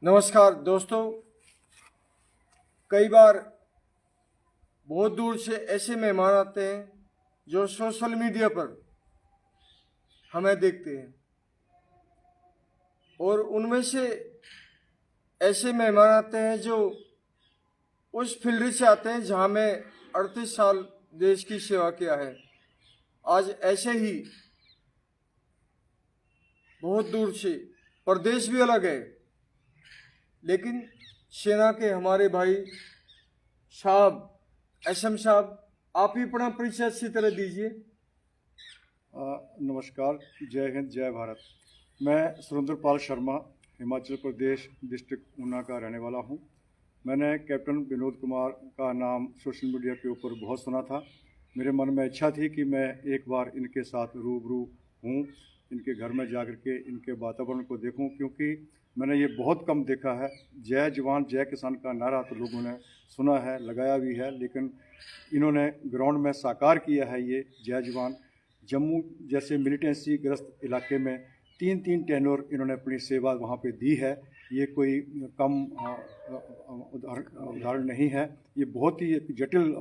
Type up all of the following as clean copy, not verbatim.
नमस्कार दोस्तों। कई बार बहुत दूर से ऐसे मेहमान आते हैं जो सोशल मीडिया पर हमें देखते हैं, और उनमें से ऐसे मेहमान आते हैं जो उस फील्ड से आते हैं जहां मैं 38 साल देश की सेवा किया है। आज ऐसे ही बहुत दूर से, प्रदेश भी अलग है, लेकिन सेना के हमारे भाई साहब, एसएम साहब, आप ही अपना परिचय अच्छी तरह दीजिए। नमस्कार, जय हिंद, जय भारत। मैं सुरेंद्रपाल शर्मा, हिमाचल प्रदेश, डिस्ट्रिक्ट ऊना का रहने वाला हूं। मैंने कैप्टन विनोद कुमार का नाम सोशल मीडिया के ऊपर बहुत सुना था। मेरे मन में इच्छा थी कि मैं एक बार इनके साथ रूबरू हूं, इनके घर में जाकर के इनके वातावरण को देखूं, क्योंकि मैंने ये बहुत कम देखा है। जय जवान जय किसान का नारा तो लोगों ने सुना है, लगाया भी है, लेकिन इन्होंने ग्राउंड में साकार किया है ये जय जवान। जम्मू जैसे मिलिटेंसी ग्रस्त इलाके में 3-3 टेन्योर इन्होंने अपनी सेवा वहाँ पे दी है। ये कोई कम उदाहरण नहीं है। ये बहुत ही एक जटिल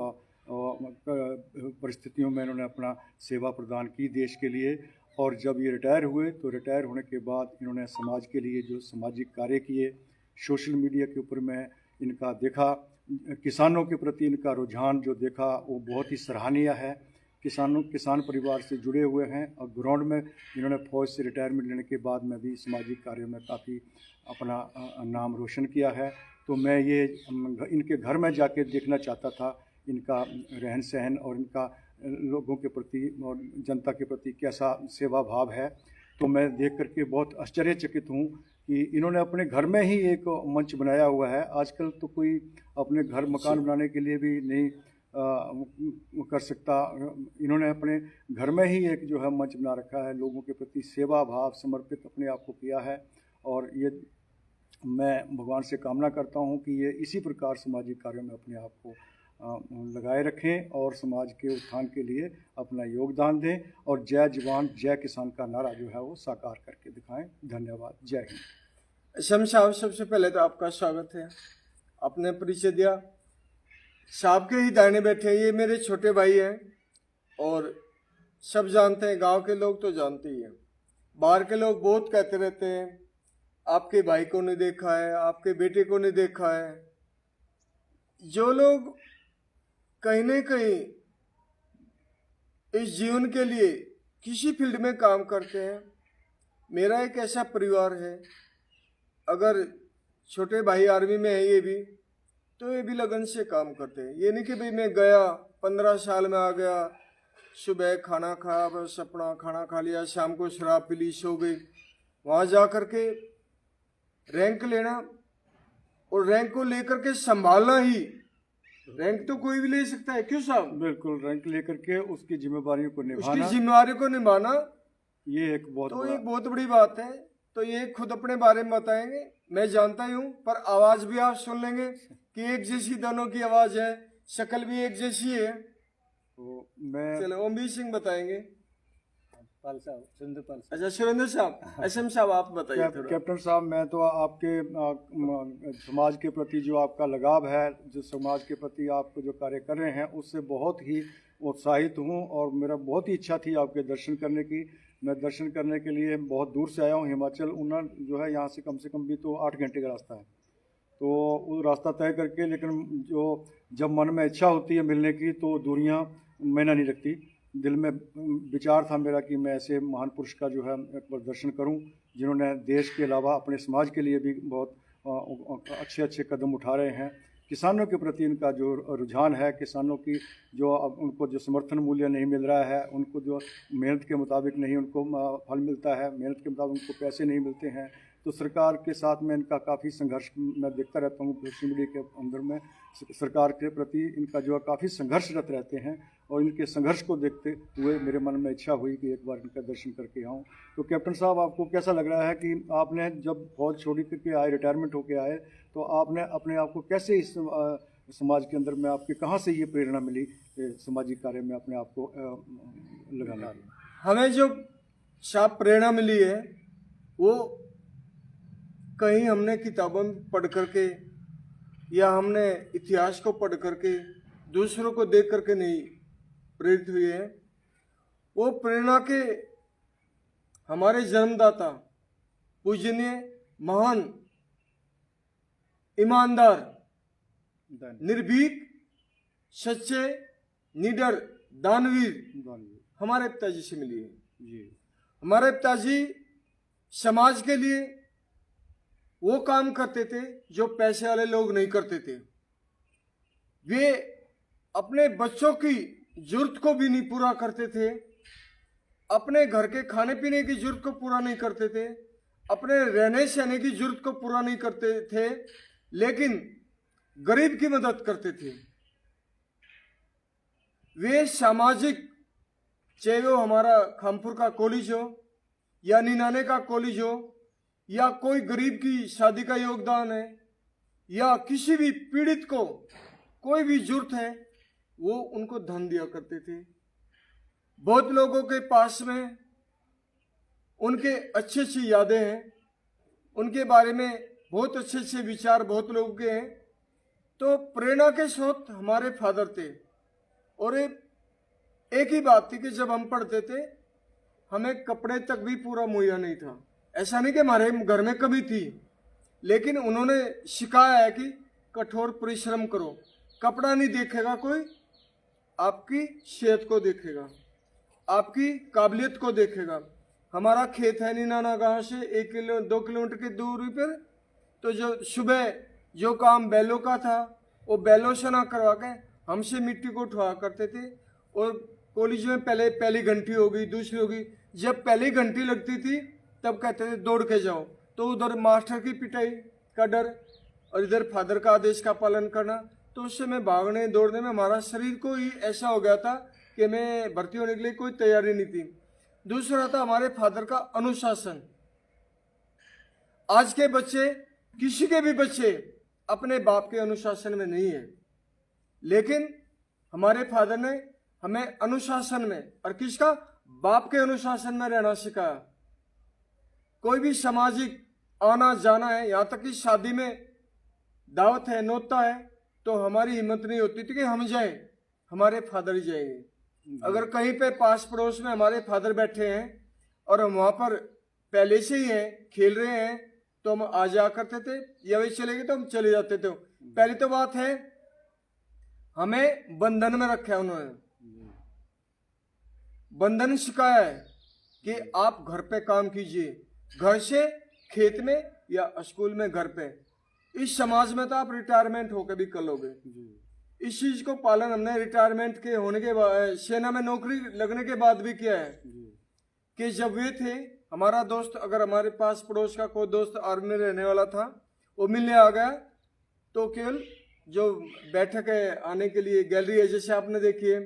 परिस्थितियों में इन्होंने अपना सेवा प्रदान की देश के लिए। और जब ये रिटायर हुए तो रिटायर होने के बाद इन्होंने समाज के लिए जो सामाजिक कार्य किए, सोशल मीडिया के ऊपर मैं इनका देखा, किसानों के प्रति इनका रुझान जो देखा वो बहुत ही सराहनीय है। किसान परिवार से जुड़े हुए हैं और ग्राउंड में इन्होंने फौज से रिटायरमेंट लेने के बाद में भी सामाजिक कार्यों में काफ़ी अपना नाम रोशन किया है। तो मैं ये इनके घर में जाके देखना चाहता था, इनका रहन सहन और इनका लोगों के प्रति और जनता के प्रति कैसा सेवा भाव है। तो मैं देख करके बहुत आश्चर्यचकित हूँ कि इन्होंने अपने घर में ही एक मंच बनाया हुआ है। आजकल तो कोई अपने घर मकान बनाने के लिए भी नहीं कर सकता। इन्होंने अपने घर में ही एक जो है मंच बना रखा है, लोगों के प्रति सेवा भाव समर्पित अपने आप को किया है। और ये मैं भगवान से कामना करता हूँ कि ये इसी प्रकार सामाजिक कार्यों में अपने आप को लगाए रखें और समाज के उत्थान के लिए अपना योगदान दें और जय जवान जय किसान का नारा जो है वो साकार करके दिखाएं। धन्यवाद। जय हिंद। एसएम साहब, सबसे पहले तो आपका स्वागत है। आपने परिचय दिया। साहब के ही दाहिने बैठे हैं, ये मेरे छोटे भाई हैं और सब जानते हैं, गांव के लोग तो जानते ही हैं। बाहर के लोग बहुत कहते रहते हैं आपके भाई को नहीं देखा है, आपके बेटे को नहीं देखा है। जो लोग कहीं न कहीं इस जीवन के लिए किसी फील्ड में काम करते हैं, मेरा एक ऐसा परिवार है, अगर छोटे भाई आर्मी में है ये भी, तो ये भी लगन से काम करते हैं। ये नहीं कि भाई मैं गया 15 साल में आ गया, सुबह खाना खाया, बस अपना खाना खा लिया, शाम को शराब पी ली, सो गई। वहाँ जा कर के रैंक लेना और रैंक को लेकर के संभालना ही, रैंक तो कोई भी ले सकता है, क्यों साहब? बिल्कुल, रैंक लेकर के उसकी जिम्मेदारियों को निभाना, उसकी जिम्मेवारी को निभाना, ये एक बहुत बड़ी बात है। तो ये खुद अपने बारे में बताएंगे, मैं जानता ही हूँ, पर आवाज भी आप सुन लेंगे कि एक जैसी दोनों की आवाज है, शक्ल भी एक जैसी है। तो मैं चलो ओमवीर सिंह बताएंगे। पाल साहब, सुरेंद्रपाल साहब। अच्छा, सुरेंद्र साहब, एसएम साहब आप बताइए थोड़ा। कैप्टन साहब, मैं तो आपके समाज के प्रति जो आपका लगाव है, जो समाज के प्रति आप जो कार्य कर रहे हैं, उससे बहुत ही उत्साहित हूँ और मेरा बहुत ही इच्छा थी आपके दर्शन करने की। मैं दर्शन करने के लिए बहुत दूर से आया हूँ। हिमाचल ऊना जो है यहाँ से कम भी तो 8 घंटे का रास्ता है, तो वो रास्ता तय करके, लेकिन जो जब मन में इच्छा होती है मिलने की तो दूरियाँ मैंने नहीं रखती। दिल में विचार था मेरा कि मैं ऐसे महान पुरुष का जो है एक बार दर्शन करूं, जिन्होंने देश के अलावा अपने समाज के लिए भी बहुत अच्छे कदम उठा रहे हैं। किसानों के प्रति इनका जो रुझान है, किसानों की जो अब उनको जो समर्थन मूल्य नहीं मिल रहा है, उनको जो मेहनत के मुताबिक नहीं उनको फल मिलता है, मेहनत के मुताबिक उनको पैसे नहीं मिलते हैं, तो सरकार के साथ में इनका काफ़ी संघर्ष मैं देखता रहता हूँ। सोशल मीडिया के अंदर में सरकार के प्रति इनका जो है काफ़ी संघर्षरत रहते हैं और इनके संघर्ष को देखते हुए मेरे मन में इच्छा हुई कि एक बार इनका दर्शन करके आऊँ। तो कैप्टन साहब, आपको कैसा लग रहा है कि आपने जब फौज छोड़ करके आए, रिटायरमेंट होके आए, तो आपने अपने आप को कैसे इस समाज के अंदर में आपके कहाँ से ये प्रेरणा मिली सामाजिक कार्य में अपने आप को लगाने की? हमें जो साहब प्रेरणा मिली है वो कहीं हमने किताबों में पढ़ करके या हमने इतिहास को पढ़ करके दूसरों को देख करके नहीं प्रेरित हुए हैं। वो प्रेरणा के हमारे जन्मदाता पूजनीय महान ईमानदार निर्भीक सच्चे निडर दानवीर हमारे पिताजी से मिली है। जी हमारे पिताजी समाज के लिए वो काम करते थे जो पैसे वाले लोग नहीं करते थे। वे अपने बच्चों की जरूरत को भी नहीं पूरा करते थे, अपने घर के खाने पीने की जरूरत को पूरा नहीं करते थे, अपने रहने सहने की जरूरत को पूरा नहीं करते थे, लेकिन गरीब की मदद करते थे। वे सामाजिक, चाहे वो हमारा खामपुर का कॉलेज हो या निनाने का कॉलेज हो या कोई गरीब की शादी का योगदान है या किसी भी पीड़ित को कोई भी जरूरत है, वो उनको धन दिया करते थे। बहुत लोगों के पास में उनके अच्छी अच्छी यादें हैं, उनके बारे में बहुत अच्छे अच्छे विचार बहुत लोगों के हैं। तो प्रेरणा के स्रोत हमारे फादर थे। और एक ही बात थी कि जब हम पढ़ते थे हमें कपड़े तक भी पूरा मुहैया नहीं था। ऐसा नहीं कि हमारे घर में कमी थी, लेकिन उन्होंने सिखाया है कि कठोर परिश्रम करो। कपड़ा नहीं देखेगा कोई, आपकी सेहत को देखेगा, आपकी काबिलियत को देखेगा। हमारा खेत है निनाना गांव से 2 किलोमीटर की दूरी पर। तो जो सुबह जो काम बैलों का था वो बैलों से ना करवा के हमसे मिट्टी को उठवा करते थे। और कॉलेज में पहली घंटी होगी, दूसरी होगी। जब पहली घंटी लगती थी तब कहते थे दौड़ के जाओ, तो उधर मास्टर की पिटाई का डर और इधर फादर का आदेश का पालन करना। तो उससे मैं भागने दौड़ने में हमारा शरीर को ही ऐसा हो गया था कि मैं भर्ती होने के लिए कोई तैयारी नहीं थी। दूसरा था हमारे फादर का अनुशासन। आज के बच्चे, किसी के भी बच्चे अपने बाप के अनुशासन में नहीं है, लेकिन हमारे फादर ने हमें अनुशासन में और किसका बाप के अनुशासन में रहना सिखाया। कोई भी सामाजिक आना जाना है, यहाँ तक कि शादी में दावत है, नोता है, तो हमारी हिम्मत नहीं होती थी कि हम जाए, हमारे फादर ही जाएंगे। अगर कहीं पे पास पड़ोस में हमारे फादर बैठे हैं और हम वहाँ पर पहले से ही हैं, खेल रहे हैं, तो हम आ जा करते थे, या वे चले गए तो हम चले जाते थे। पहली तो बात है हमें बंधन में रखा है उन्होंने, बंधन सिखाया है कि आप घर पे काम कीजिए, घर से खेत में या स्कूल में घर पे। इस समाज में तो आप रिटायरमेंट होकर भी कर लोगे। इस चीज को पालन हमने रिटायरमेंट के होने के बाद, सेना में नौकरी लगने के बाद भी किया है। कि जब वे थे, हमारा दोस्त, अगर हमारे पास पड़ोस का कोई दोस्त आर्मी में रहने वाला था, वो मिलने आ गया, तो केवल जो बैठक है आने के लिए गैलरी है जैसे आपने देखी है,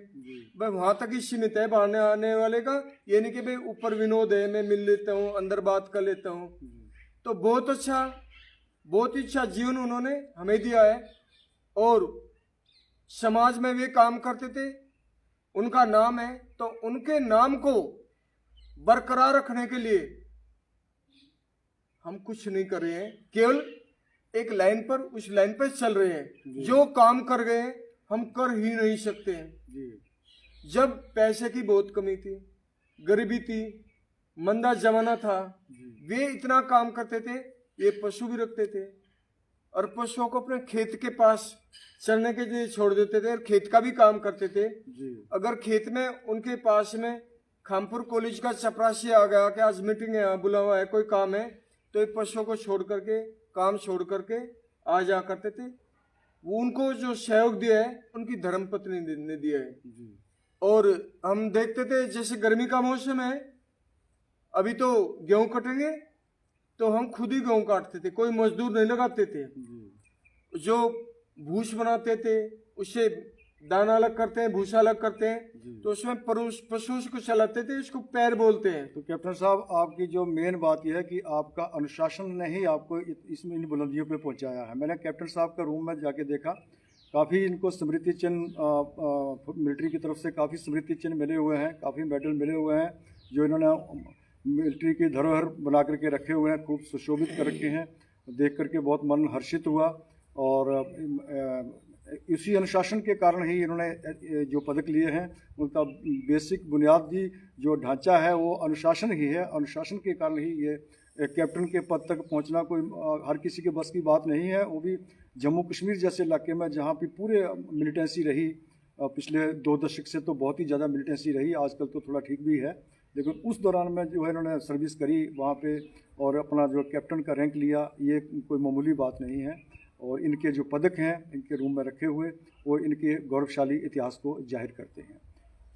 भाई वहां तक ही सीमित है बाहर आने वाले का। ये नहीं कि भाई ऊपर विनोद है, मैं मिल लेता हूँ, अंदर बात कर लेता हूँ। तो बहुत ही अच्छा जीवन उन्होंने हमें दिया है। और समाज में वे काम करते थे, उनका नाम है, तो उनके नाम को बरकरार रखने के लिए हम कुछ नहीं कर रहे हैं, केवल एक लाइन पर, उस लाइन पर चल रहे हैं। जो काम कर गए हम कर ही नहीं सकते हैं। जब पैसे की बहुत कमी थी, गरीबी थी, मंदा जमाना था, वे इतना काम करते थे, ये पशु भी रखते थे और पशुओं को अपने खेत के पास चलने के लिए छोड़ देते थे और खेत का भी काम करते थे। अगर खेत में उनके पास में खामपुर कॉलेज का चपरासी आ गया कि आज मीटिंग है, बुला हुआ है, कोई काम है, तो ये पशुओं को छोड़ करके, काम छोड़ करके आ जा करते थे। वो उनको जो सहयोग दिया है उनकी धर्मपत्नी ने दिया है। और हम देखते थे जैसे गर्मी का मौसम है, अभी तो गेहूं कटेंगे तो हम खुद ही गेहूं काटते थे, कोई मजदूर नहीं लगाते थे। जो भूस बनाते थे उससे दाना अलग करते हैं, भूसा अलग करते हैं, तो उसमें पशु को चलाते थे, इसको पैर बोलते हैं। तो कैप्टन साहब, आपकी जो मेन बात यह है कि आपका अनुशासन ने ही आपको इसमें इन बुलंदियों पे पहुंचाया है। मैंने कैप्टन साहब का रूम में जाके देखा, काफ़ी इनको स्मृति चिन्ह मिलिट्री की तरफ से काफ़ी स्मृति चिन्ह मिले हुए हैं, काफ़ी मेडल मिले हुए हैं, जो इन्होंने मिलिट्री की धरोहर बना करके रखे हुए हैं, खूब सुशोभित कर रखे हैं। देख करके बहुत मन हर्षित हुआ। और इसी अनुशासन के कारण ही इन्होंने जो पदक लिए हैं उनका बेसिक बुनियादी जो ढांचा है वो अनुशासन ही है। अनुशासन के कारण ही ये कैप्टन के पद तक पहुंचना कोई हर किसी के बस की बात नहीं है, वो भी जम्मू कश्मीर जैसे इलाके में जहाँ पे पूरे मिलिटेंसी रही। पिछले 2 दशक से तो बहुत ही ज़्यादा मिलिटेंसी रही, आजकल तो थोड़ा ठीक भी है, लेकिन उस दौरान में जो है इन्होंने सर्विस करी वहाँ पे और अपना जो कैप्टन का रैंक लिया, ये कोई मामूली बात नहीं है। और इनके जो पदक हैं इनके रूम में रखे हुए वो इनके गौरवशाली इतिहास को जाहिर करते हैं।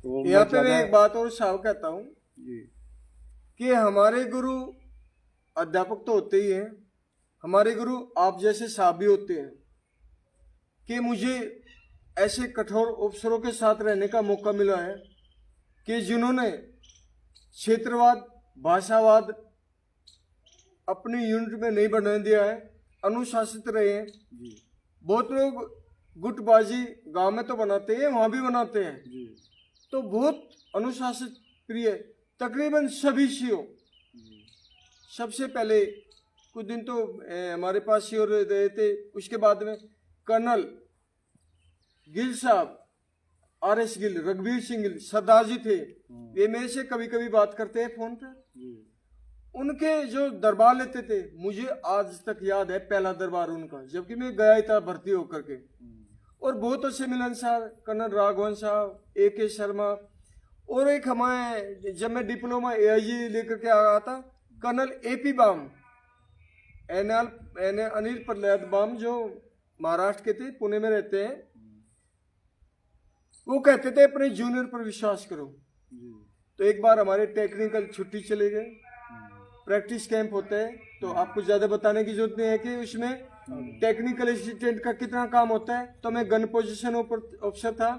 तो यहाँ पे मैं एक बात और साफ कहता हूँ जी कि हमारे गुरु अध्यापक तो होते ही हैं, हमारे गुरु आप जैसे साहब भी होते हैं कि मुझे ऐसे कठोर अफसरों के साथ रहने का मौका मिला है कि जिन्होंने क्षेत्रवाद भाषावाद अपनी यूनिट में नहीं बनने दिया है, अनुशासित रहे हैं। जी बहुत लोग गुटबाजी गांव में तो बनाते हैं, वहां भी बनाते हैं, जी तो बहुत अनुशासित प्रिय तकरीबन सभी सीओ। सबसे पहले कुछ दिन तो हमारे पास सीओ रहे थे, उसके बाद में कर्नल गिल साहब, RS गिल, रघुवीर सिंह गिल, सरदार जी थे, ये मेरे से कभी कभी बात करते हैं फोन पर। जी उनके जो दरबार लेते थे, मुझे आज तक याद है पहला दरबार उनका, जबकि मैं गया ही था भर्ती होकर के। और बहुत अच्छे मिलनसार कर्नल राघवन साहब, AK शर्मा, और एक हमारे जब मैं डिप्लोमा AIG लेकर के आ रहा था, कर्नल AP बाम, अनिल प्रहलाद बाम, जो महाराष्ट्र के थे, पुणे में रहते हैं। वो कहते थे अपने जूनियर पर विश्वास करो। तो एक बार हमारे टेक्निकल छुट्टी चले गए, प्रैक्टिस कैंप होता है, तो आपको ज्यादा बताने की जरूरत नहीं है कि उसमें टेक्निकल असिस्टेंट का कितना काम होता है। तो मैं गन पोजीशन ऑफिसर था,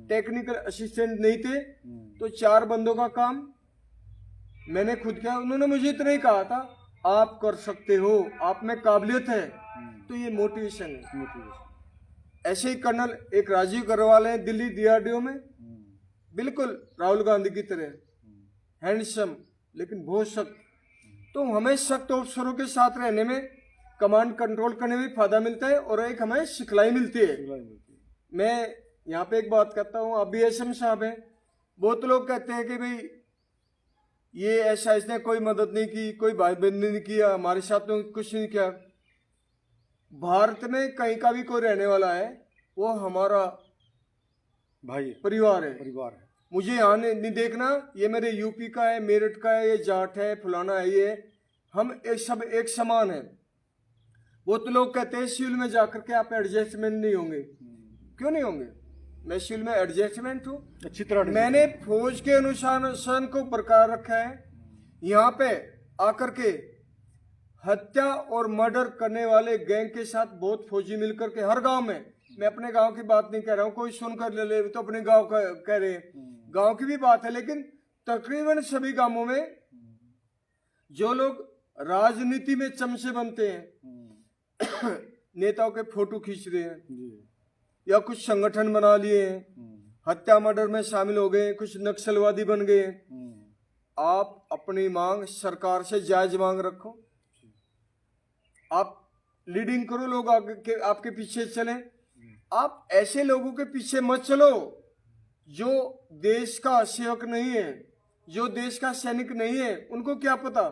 टेक्निकल असिस्टेंट नहीं थे, तो 4 बंदों का काम मैंने खुद किया। उन्होंने मुझे इतना ही कहा था, आप कर सकते हो, आप में काबिलियत है। तो ये मोटिवेशन है। ऐसे ही कर्नल एक राजीव अग्रवाल है दिल्ली DRDO में, बिल्कुल राहुल गांधी की तरह हैंडसम, लेकिन बहुत सख्त। तो हमें सख्त अफसरों के साथ रहने में, कमांड कंट्रोल करने में फायदा मिलता है और एक हमें सिखलाई मिलती है। मैं यहाँ पे एक बात कहता हूँ, आप भी SM साहब हैं, बहुत लोग कहते हैं कि भाई ये ऐसा, इसने कोई मदद नहीं की, कोई भाई बंद नहीं किया, हमारे साथ तो कुछ नहीं किया। भारत में कहीं का भी कोई रहने वाला है, वो हमारा भाई परिवार है। मुझे यहाँ नहीं देखना ये मेरे यूपी का है, मेरठ का है, ये जाट है, फलाना है, ये हम सब एक समान है। वो तो लोग कहते हैं सिविल में जाकर के आप एडजस्टमेंट नहीं होंगे। क्यों नहीं होंगे? मैं सिविल में एडजस्टमेंट हूँ, अच्छी तरह मैंने फौज के अनुशासन को बरकरार रखा है। यहाँ पे आकर के हत्या और मर्डर करने वाले गैंग के साथ बहुत फौजी मिलकर के हर गांव में, मैं अपने गांव की बात नहीं कह रहा हूँ, कोई सुनकर ले तो अपने गांव का कह रहे हैं, गांव की भी बात है, लेकिन तकरीबन सभी गांवों में जो लोग राजनीति में चमचे बनते हैं नेताओं के फोटो खींच रहे हैं या कुछ संगठन बना लिए हैं, हत्या मर्डर में शामिल हो गए, कुछ नक्सलवादी बन गए, आप अपनी मांग सरकार से जायज मांग रखो, आप लीडिंग करो, लोग आपके पीछे चलें। आप ऐसे लोगों के पीछे मत चलो जो देश का सेवक नहीं है, जो देश का सैनिक नहीं है। उनको क्या पता,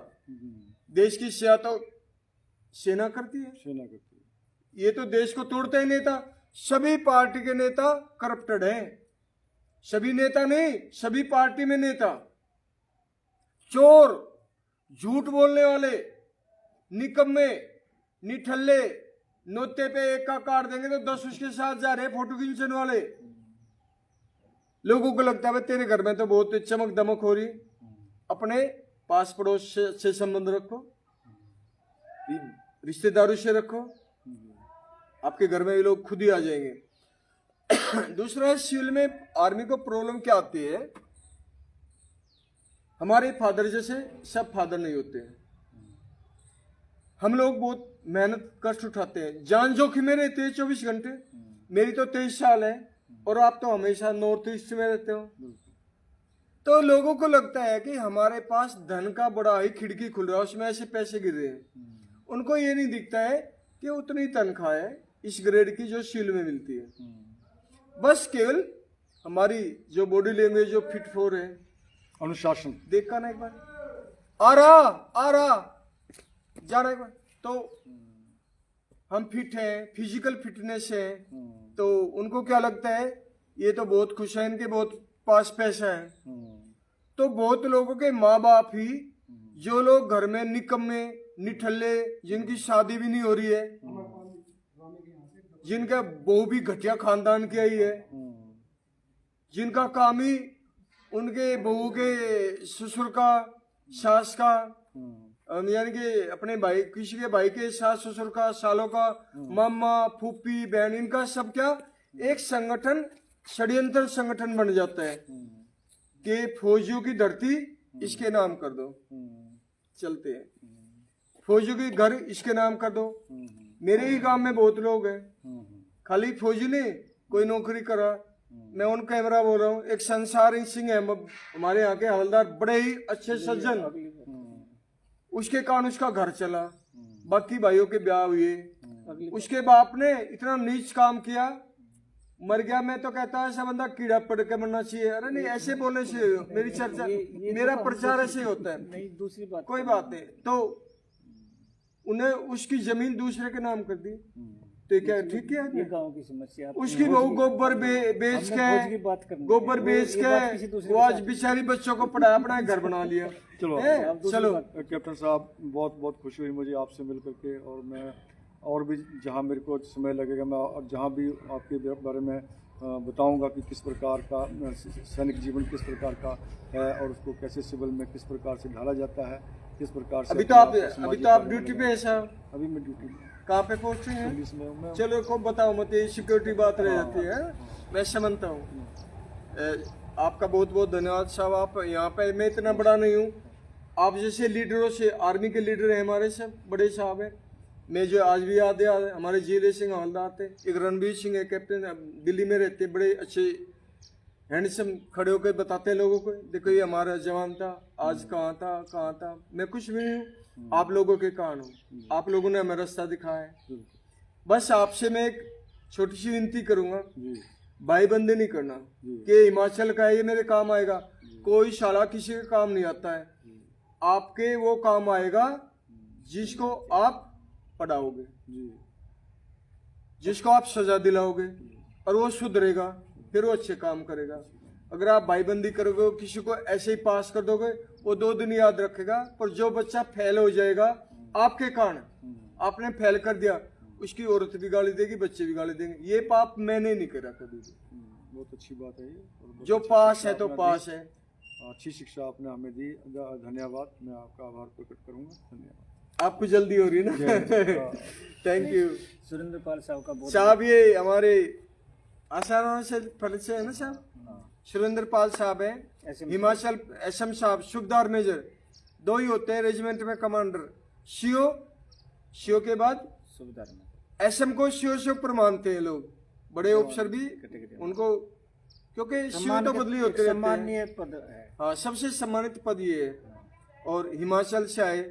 देश की सेवा तो सेना करती है, ये तो देश को तोड़ते ही नेता। सभी पार्टी के नेता करप्टेड हैं, सभी नेता नहीं, सभी पार्टी में नेता चोर, झूठ बोलने वाले, निकम्मे, निठल्ले, नोते पे एक का काट देंगे तो 10 उसके साथ जा रहे फोटो खींचने वाले। लोगों को लगता है तेरे घर में तो बहुत चमक दमक हो रही, अपने पास पड़ोस से संबंध रखो, रिश्तेदारों से रखो, आपके घर में ये लोग खुद ही आ जाएंगे। दूसरा है, सिविल में आर्मी को प्रॉब्लम क्या आती है, हमारे फादर जैसे सब फादर नहीं होते हैं। हम लोग बहुत मेहनत कष्ट उठाते हैं, जान जोखिम में रहते हैं 24 घंटे। मेरी तो 23 साल है और आप तो हमेशा नॉर्थ ईस्ट में रहते हो। तो लोगों को लगता है कि हमारे पास धन का बड़ा ही खिड़की खुल रहा है, उसमें ऐसे पैसे गिर रहे हैं। उनको ये नहीं दिखता है कि उतनी तनख्वाह है इस ग्रेड की जो सील में मिलती है। बस केवल हमारी जो बॉडी लैंग्वेज जो फिट फॉर है, अनुशासन। देखा ना एक बार, आ रहा जा रहा एक बार, तो हम फिट हैं, फिजिकल फिटनेस है, तो उनको क्या लगता है ये तो बहुत खुश है, इनके बहुत पास पैसा है। तो बहुत लोगों के माँ बाप ही, जो लोग घर में निकम्मे निठल्ले, जिनकी शादी भी नहीं हो रही है, जिनका बहू भी घटिया खानदान की आई है, जिनका काम ही उनके बहू के ससुर का, सास का, यानी कि अपने भाई, किसी के भाई के सास ससुर का, सालों का, मामा फूफी बहन, इनका सब क्या एक संगठन, षड्यंत्र संगठन बन जाता है कि फौजियों की धरती इसके नाम कर दो, चलते हैं, फौजियों के घर इसके नाम कर दो। मेरे ही गांव में बहुत लोग हैं, खाली फौजी ने कोई नौकरी करा, मैं उन कैमरा बोल रहा हूँ, एक संसार सिंह है हमारे यहाँ के हवलदार, बड़े ही अच्छे सज्जन, उसके कारण उसका घर चला, बाकी भाइयों के ब्याह हुए, उसके बाप ने इतना नीच काम किया, मर गया। मैं तो कहता है ऐसा बंदा कीड़ा पड़ के मरना चाहिए। अरे नहीं, ऐसे बोलने से मेरी चर्चा, मेरा प्रचार ऐसे होता है। नहीं, दूसरी बात कोई बात नहीं, तो उन्हें उसकी जमीन दूसरे के नाम कर दी, तो क्या ठीक है? ये गांव की समस्या। उसकी बहू गोबर बेच गोबर बेच के वो आज बेचारी बच्चों को पढ़ाया घर बना लिया। चलो कैप्टन साहब, बहुत बहुत खुशी हुई मुझे आपसे मिल करके, और मैं और भी जहाँ मेरे को समय लगेगा मैं और जहाँ भी आपके बारे में बताऊंगा कि किस प्रकार का सैनिक जीवन किस प्रकार का है और उसको कैसे सिविल में किस प्रकार से ढाला जाता है, किस प्रकार से। अभी तो आप ड्यूटी पे है साहब? अभी मैं ड्यूटी में। कहाँ पे पहुंचे हैं? चलो को बताओ मत, ये सिक्योरिटी बात रह जाती है, मैं समझता हूँ। आपका बहुत बहुत धन्यवाद साहब, आप यहाँ पे, मैं इतना बड़ा नहीं हूँ, आप जैसे लीडरों से, आर्मी के लीडर हैं हमारे सब बड़े साहब हैं, मैं जो आज भी याद है, हमारे जीले सिंह हवलदार थे, एक रणबीर सिंह है कैप्टन, दिल्ली में रहते, बड़े अच्छे हैंडसम, खड़े होकर बताते हैं लोगों को, देखो ये हमारा जवान था, आज कहाँ था। मैं कुछ भी नहीं हूँ, आप लोगों के कारण हूँ, आप लोगों ने हमें रास्ता दिखाया है। बस आपसे मैं एक छोटी सी विनती करूंगा, भाई बंदे नहीं करना कि हिमाचल का है ये मेरे काम आएगा, कोई शाला किसी का काम नहीं आता है, आपके वो काम आएगा जिसको आप पढ़ाओगे, जिसको आप सजा दिलाओगे, और वो सुधरेगा, फिर वो अच्छे काम करेगा। अगर आप भाईबंदी करोगे, किसी को ऐसे ही पास कर दोगे, वो 2 दिन याद रखेगा, पर जो बच्चा फेल हो जाएगा आपके कारण, आपने फेल कर दिया, उसकी औरत भी गाली देगी, बच्चे भी गाली देंगे। ये पाप मैंने नहीं करा कभी भी। बहुत अच्छी बात है ये, जो पास है तो पास है। अच्छी शिक्षा आपने हमें दी, धन्यवाद, मैं आपका आभार प्रकट करूंगा। धन्यवाद। आपको जल्दी हो रही है ना? थैंक यू सुरेंद्र पाल साहब का बहुत साहब, ये हमारे आसाराम से फर्ज से है ना साहब, सुरेंद्र पाल साहब है, हिमाचल एसएम साहब, सुखदार मेजर, 2 ही होते हैं रेजिमेंट में कमांडर, सीओ के बाद सुखदार में, एसएम को सीओ से ऊपर मानते हैं लोग, बड़े ऑफिसर भी उनको, क्योंकि सीओ तो बदली होते रहते हैं, सम्मानीय पद है। हाँ, सबसे सम्मानित पद ये है। और हिमाचल से आए,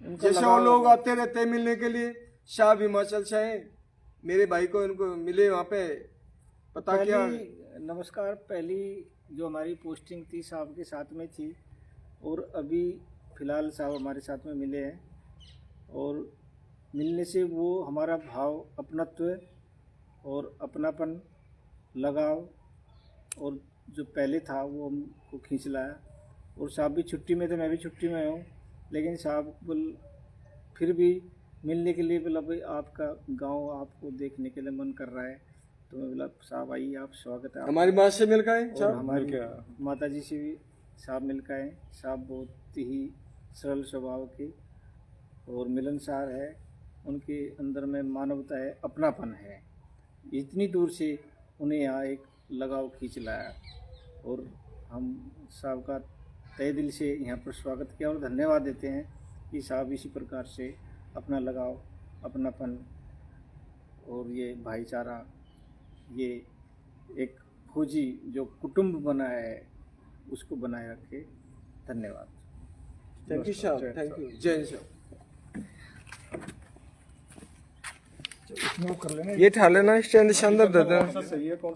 जैसे वो लोग आते रहते हैं मिलने के लिए, साहब हिमाचल से आए, मेरे भाई को इनको मिले वहाँ पे, पता क्या। नमस्कार, पहली जो हमारी पोस्टिंग थी साहब के साथ में थी, और अभी फिलहाल साहब हमारे साथ में मिले हैं, और मिलने से वो हमारा भाव, अपनत्व और अपनापन, लगाव, और जो पहले था वो हमको खींच लाया। और साहब भी छुट्टी में थे, मैं भी छुट्टी में हूँ, लेकिन साहब बोल फिर भी मिलने के लिए बोला, भाई आपका गांव आपको देखने के लिए मन कर रहा है, तो मैं बोला साहब आइए, आप स्वागत है। हमारी माँ से मिल गए, और हमारी माता जी से भी साहब मिल गए। साहब बहुत ही सरल स्वभाव के और मिलनसार है, उनके अंदर में मानवता है, अपनापन है, इतनी दूर से उन्हें यहाँ एक लगाव खींच लाया, और हम साहब का तहे दिल से यहाँ पर स्वागत किया और धन्यवाद देते हैं कि साहब इसी प्रकार से अपना लगाव, अपनापन और ये भाईचारा, ये एक फौजी जो कुटुंब बनाया है उसको बनाए रखे। धन्यवाद। थैंक यू साहब, थैंक यू। जय हिंद साहब। इसमें वो कर लेना ये ठा लेना, स्टैंड इसके अंदर दे देना। सही है।